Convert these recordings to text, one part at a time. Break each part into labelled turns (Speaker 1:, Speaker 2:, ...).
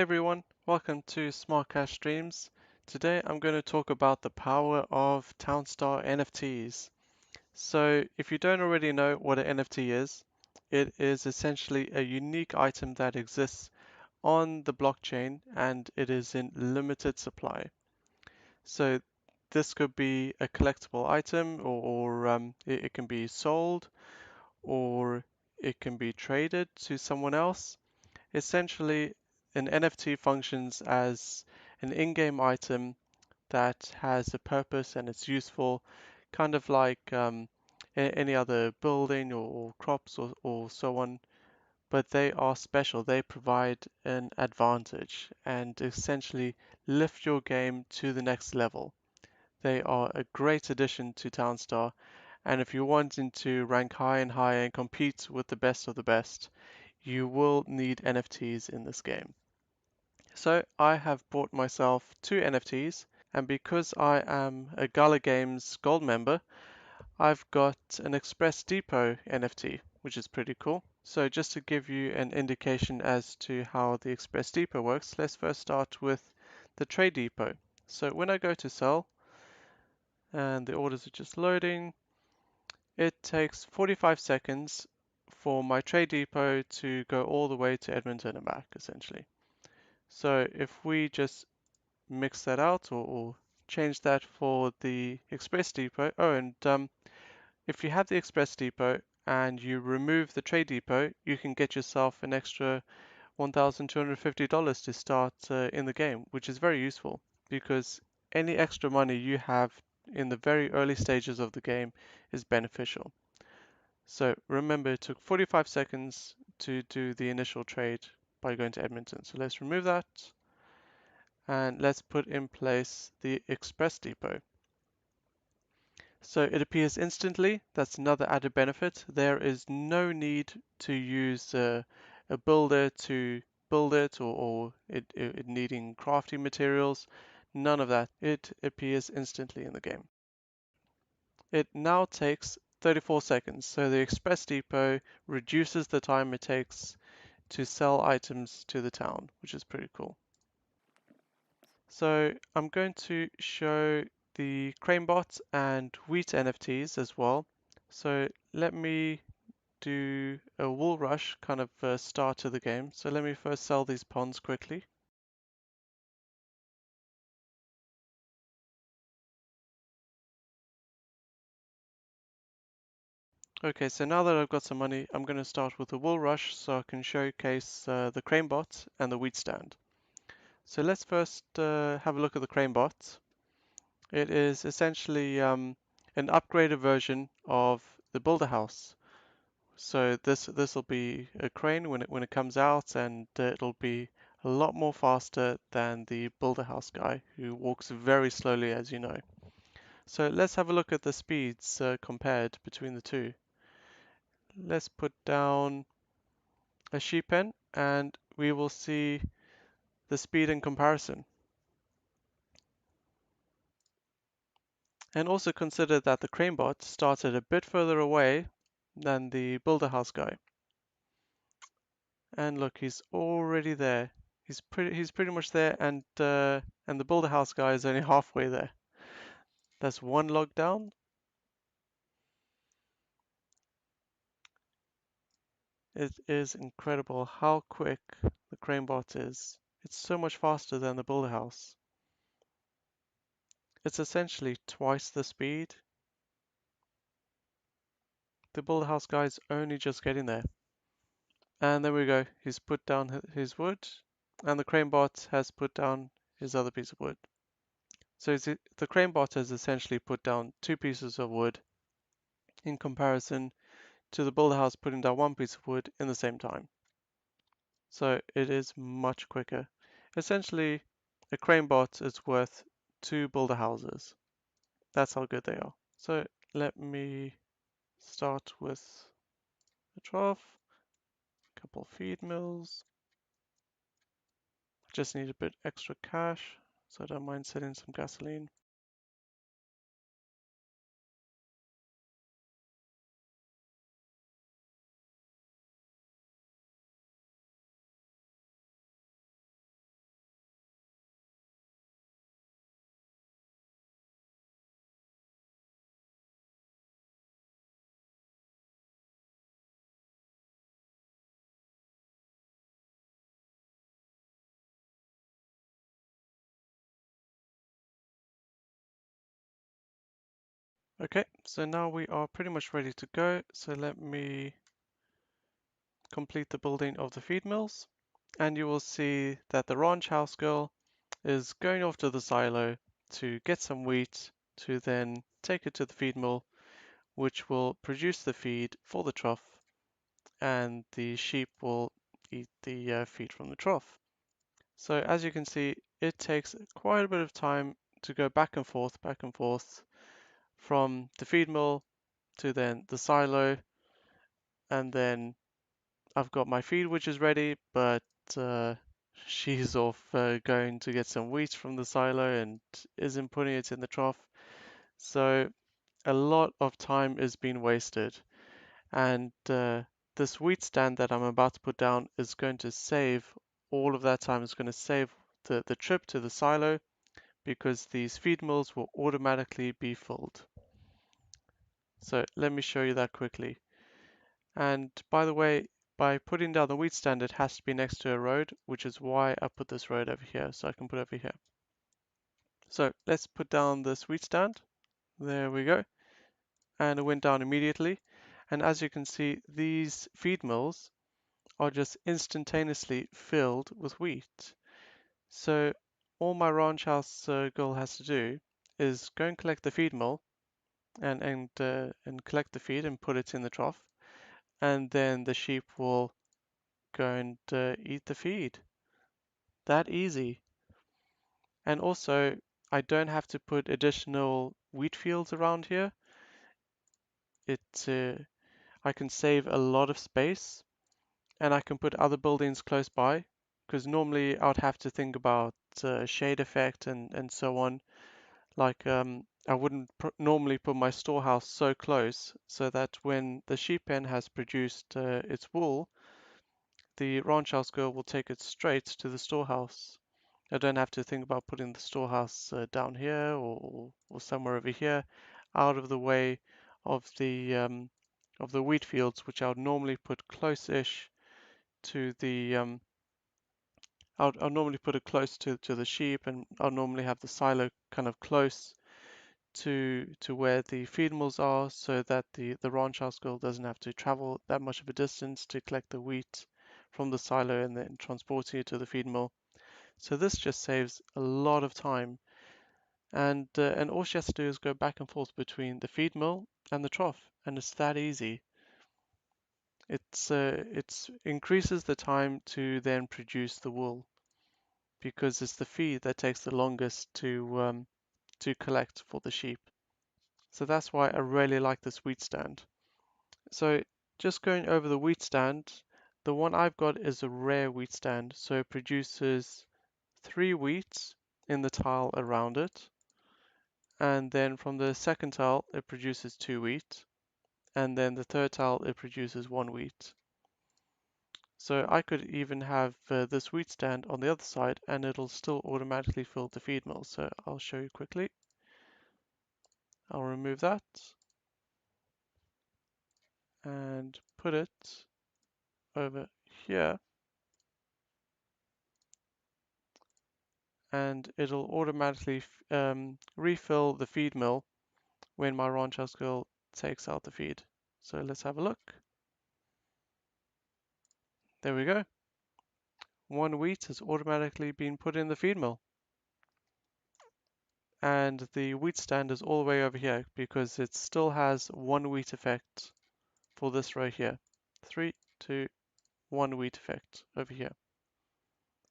Speaker 1: everyone, welcome to Smart Cash Streams. Today I'm going to talk about the power of Townstar NFTs. So if you don't already know what an NFT is, it is essentially a unique item that exists on the blockchain and it is in limited supply. So this could be a collectible item or it can be sold or it can be traded to someone else. Essentially, an NFT functions as an in-game item that has a purpose and it's useful, kind of like any other building or crops or so on, but they are special. They provide an advantage and essentially lift your game to the next level. They are a great addition to Townstar, and if you're wanting to rank high and higher and compete with the best of the best, you will need NFTs in this game. So I have bought myself two NFTs, and because I am a Gala Games gold member, I've got an Express Depot NFT, which is pretty cool. So just to give you an indication as to how the Express Depot works, let's first start with the Trade Depot. So when I go to sell, and the orders are just loading, it takes 45 seconds for my Trade Depot to go all the way to Edmonton and back, essentially. So if we just mix that out or change that for the Express Depot. Oh, and if you have the Express Depot and you remove the Trade Depot, you can get yourself an extra $1,250 to start in the game, which is very useful because any extra money you have in the very early stages of the game is beneficial. So remember, it took 45 seconds to do the initial trade by going to Edmonton. So let's remove that. And let's put in place the Express Depot. So it appears instantly. That's another added benefit. There is no need to use a builder to build it or it needing crafting materials. None of that. It appears instantly in the game. It now takes 34 seconds. So the Express Depot reduces the time it takes to sell items to the town, which is pretty cool. So I'm going to show the CraneBot and Wheat NFTs as well. So let me do a wool rush kind of start to the game. So let me first sell these ponds quickly. Okay, so now that I've got some money, I'm going to start with the wool rush so I can showcase the CraneBot and the wheat stand. So let's first have a look at the CraneBot. It is essentially an upgraded version of the Builder House. So this will be a crane when it comes out, and it'll be a lot more faster than the Builder House guy, who walks very slowly, as you know. So let's have a look at the speeds compared between the two. Let's put down a sheep pen, and we will see the speed in comparison. And also consider that the CraneBot started a bit further away than the Builder House guy. And look, he's already there. He's pretty much there, and the Builder House guy is only halfway there. That's one log down. It is incredible how quick the CraneBot is. It's so much faster than the Builder House. It's essentially twice the speed. The Builder House guy is only just getting there. And there we go. He's put down his wood, and the CraneBot has put down his other piece of wood. So the CraneBot has essentially put down two pieces of wood in comparison to the builder house putting down one piece of wood in the same time. So it is much quicker. Essentially, a CraneBot is worth two builder houses. That's how good they are. So let me start with a trough, a couple feed mills. Just need a bit extra cash, so I don't mind selling some gasoline. Okay, so now we are pretty much ready to go. So let me complete the building of the feed mills, and you will see that the ranch house girl is going off to the silo to get some wheat to then take it to the feed mill, which will produce the feed for the trough, and the sheep will eat the feed from the trough. So as you can see, it takes quite a bit of time to go back and forth from the feed mill to then the silo, and then I've got my feed which is ready, but uh, she's off going to get some wheat from the silo and isn't putting it in the trough. So a lot of time is being wasted, and this wheat stand that I'm about to put down is going to save all of that time. It's going to save the trip to the silo because these feed mills will automatically be filled. So let me show you that quickly. And by the way, by putting down the wheat stand, it has to be next to a road, which is why I put this road over here, so I can put over here. So let's put down this wheat stand. There we go. And it went down immediately. And as you can see, these feed mills are just instantaneously filled with wheat. So all my ranch house girl has to do is go and collect the feed mill and collect the feed and put it in the trough, and then the sheep will go and eat the feed. That easy. And also, I don't have to put additional wheat fields around here. It I can save a lot of space, and I can put other buildings close by, because normally I'd have to think about shade effect and so on. Like I wouldn't normally put my storehouse so close so that when the sheep pen has produced its wool, the ranch house girl will take it straight to the storehouse. I don't have to think about putting the storehouse down here or somewhere over here, out of the way of the wheat fields, which I would normally put close-ish to the I'll normally put it close to the sheep, and I'll normally have the silo kind of close to where the feed mills are, so that the ranch house girl doesn't have to travel that much of a distance to collect the wheat from the silo and then transporting it to the feed mill. So this just saves a lot of time, and all she has to do is go back and forth between the feed mill and the trough, and it's that easy. It's increases the time to then produce the wool because it's the feed that takes the longest to collect for the sheep. So that's why I really like this wheat stand. So just going over the wheat stand, the one I've got is a rare wheat stand, so it produces 3 wheat in the tile around it, and then from the second tile it produces 2 wheat, and then the third tile it produces 1 wheat. So I could even have this wheat stand on the other side and it'll still automatically fill the feed mill. So I'll show you quickly. I'll remove that and put it over here, and it'll automatically refill the feed mill when my ranch house girl takes out the feed. So let's have a look. There we go. 1 wheat has automatically been put in the feed mill. And the wheat stand is all the way over here because it still has 1 wheat effect for this row here. 3, 2, 1 wheat effect over here.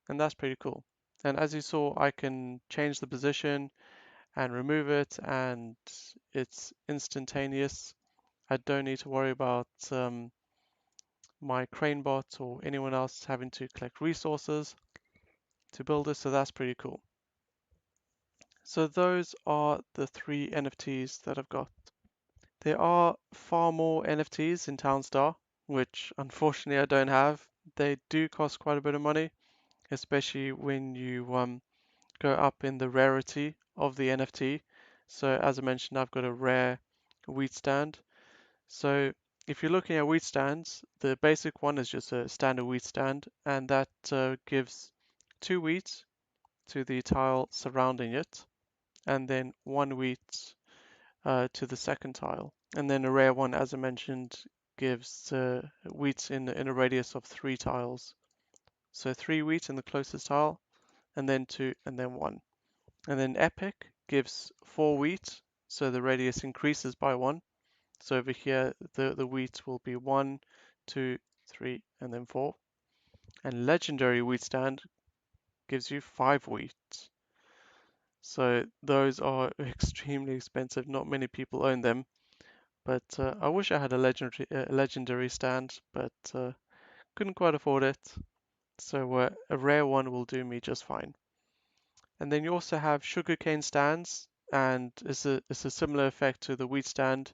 Speaker 1: And that's pretty cool. And as you saw, I can change the position and remove it, and it's instantaneous. I don't need to worry about my crane bot or anyone else having to collect resources to build this, so that's pretty cool. So those are the 3 NFTs that I've got. There are far more NFTs in Townstar, which unfortunately I don't have. They do cost quite a bit of money, especially when you go up in the rarity of the NFT. So as I mentioned, I've got a rare wheat stand. So if you're looking at wheat stands, the basic one is just a standard wheat stand, and that gives 2 wheat to the tile surrounding it, and then 1 wheat to the second tile. And then a rare one, as I mentioned, gives wheat in a radius of 3 tiles. So 3 wheat in the closest tile, and then 2, and then 1. And then epic gives 4 wheat, so the radius increases by 1. So over here, the wheat will be 1, 2, 3, and then 4. And legendary wheat stand gives you 5 wheat. So those are extremely expensive. Not many people own them. But I wish I had a legendary stand, but couldn't quite afford it. So a rare one will do me just fine. And then you also have sugarcane stands, and it's a similar effect to the wheat stand.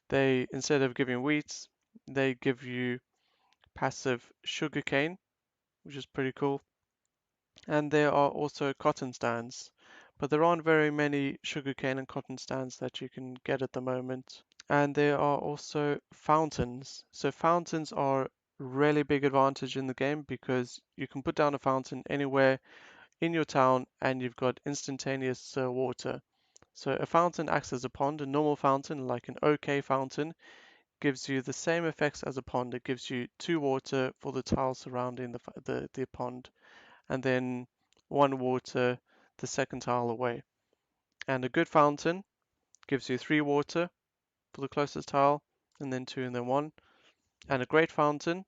Speaker 1: They, instead of giving wheat, they give you passive sugarcane, which is pretty cool. And there are also cotton stands, but there aren't very many sugarcane and cotton stands that you can get at the moment. And there are also fountains. So fountains are a really big advantage in the game because you can put down a fountain anywhere in your town and you've got instantaneous water. So a fountain acts as a pond. A normal fountain, like an OK fountain, gives you the same effects as a pond. It gives you 2 water for the tile surrounding the pond, and then 1 water the second tile away. And a good fountain gives you 3 water for the closest tile, and then 2 and then 1. And a great fountain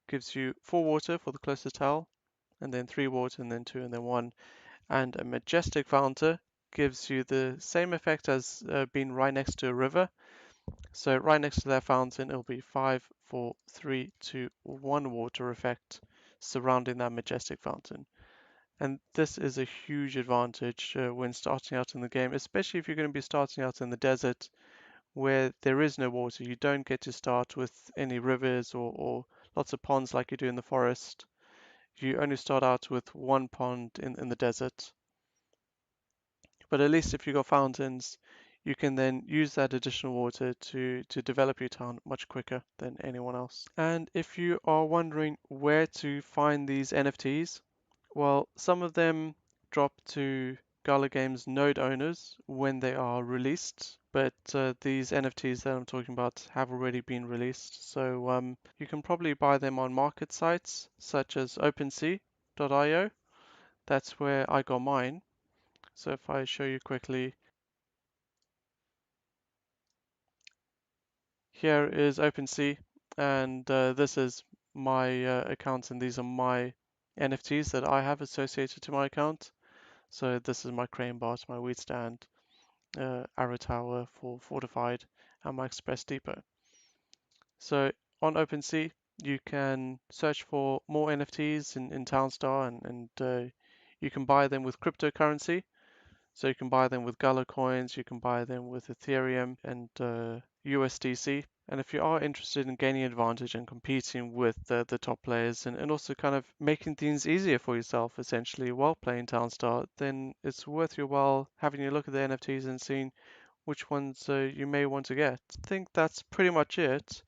Speaker 1: gives you 4 water for the closest tile, and then 3 water, and then 2 and then 1. And a majestic fountain gives you the same effect as being right next to a river. So right next to that fountain, it'll be 5, 4, 3, 2, 1 water effect surrounding that majestic fountain. And this is a huge advantage when starting out in the game, especially if you're going to be starting out in the desert where there is no water. You don't get to start with any rivers or lots of ponds like you do in the forest. You only start out with 1 pond in the desert. But at least if you've got fountains, you can then use that additional water to develop your town much quicker than anyone else. And if you are wondering where to find these NFTs, well, some of them drop to Gala Games node owners when they are released, but these NFTs that I'm talking about have already been released. So you can probably buy them on market sites such as OpenSea.io. That's where I got mine. So if I show you quickly, here is OpenSea, and this is my account, and these are my NFTs that I have associated to my account. So this is my crane bot, my wheat stand, arrow tower for fortified, and my express depot. So on OpenSea, you can search for more NFTs in Townstar, and you can buy them with cryptocurrency. So you can buy them with Gala Coins, you can buy them with Ethereum and USDC. And if you are interested in gaining advantage and competing with the top players and also kind of making things easier for yourself essentially while playing Townstar, then it's worth your while having a look at the NFTs and seeing which ones you may want to get. I think that's pretty much it.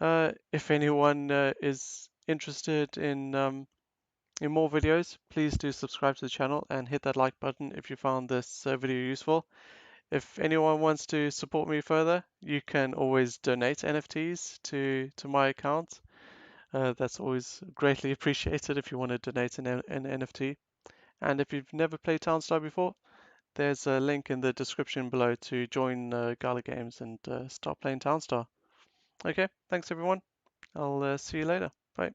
Speaker 1: If anyone is interested in more videos, please do subscribe to the channel and hit that like button if you found this video useful. If anyone wants to support me further, you can always donate NFTs to my account. That's always greatly appreciated if you want to donate an NFT. And if you've never played Townstar before, there's a link in the description below to join Gala Games and start playing Townstar. Okay, thanks everyone. I'll see you later. Bye.